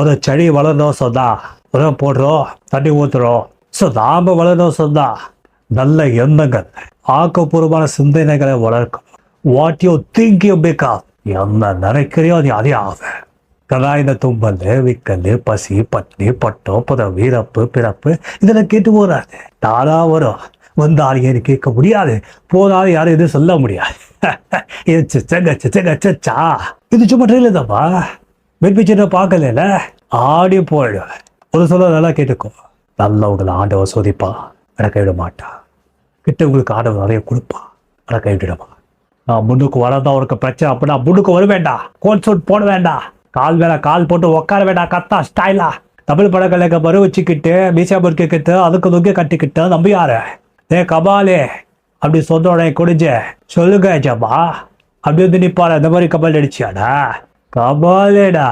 ஒரு செடி வளரணும் சொன்னா உரம் போடுறோம், தண்ணி ஊத்துறோம். ஸோ நாம வளரணும் சொன்னா நல்ல எண்ணங்கள், ஆக்கப்பூர்வமான சிந்தனைகளை வளர்க்கும். What you think you become. என்ன நினைக்கிறியோ நீ அதே ஆக. கலாயின தும்பல், விக்கல், பசி, பட்னி, பட்டம், புதவி, இறப்பு, பிறப்பு இதெல்லாம் கேட்டு போறாது. தானா வரும். வந்தாலும் ஏன்னு கேட்க முடியாது, போனாலும் யாரும் எதுவும் சொல்ல முடியாது. இது சும்மா ட்ரெயில தான்ப்பா. மெட்பிச்சனை பார்க்கல, ஆடி போயிடும். ஒரு சொல்ல நல்லா கேட்டுக்கோ. நல்லவங்களை ஆண்டவர் சோதிப்பா, அட கைவிட மாட்டா. கிட்டவங்களுக்கு ஆண்டவர் நிறைய கொடுப்பா, அட கைவிடமா. நான் முன்னுக்கு வரதான் அவருக்கு பிரச்சனை அப்படின்னா முன்னுக்கு வர வேண்டாம், கோட் சூட் போட வேண்டாம், கால் மேல கால் போட்டு உட்கார வேண்டாம், கத்தா ஸ்டைலா தமிழ் படங்களுக்கு பரு வச்சுக்கிட்டு மீசா பொறுக்கிக்கிட்டு அதுக்கு துக்கி கட்டிக்கிட்டு நம்பியாரு கபாலே அப்படி சொன்னோட குடிஞ்ச சொல்லுங்க ஜபா அப்படி வந்து நிப்பாரு. அந்த மாதிரி கபால் அடிச்சியாடா, கபாலேடா.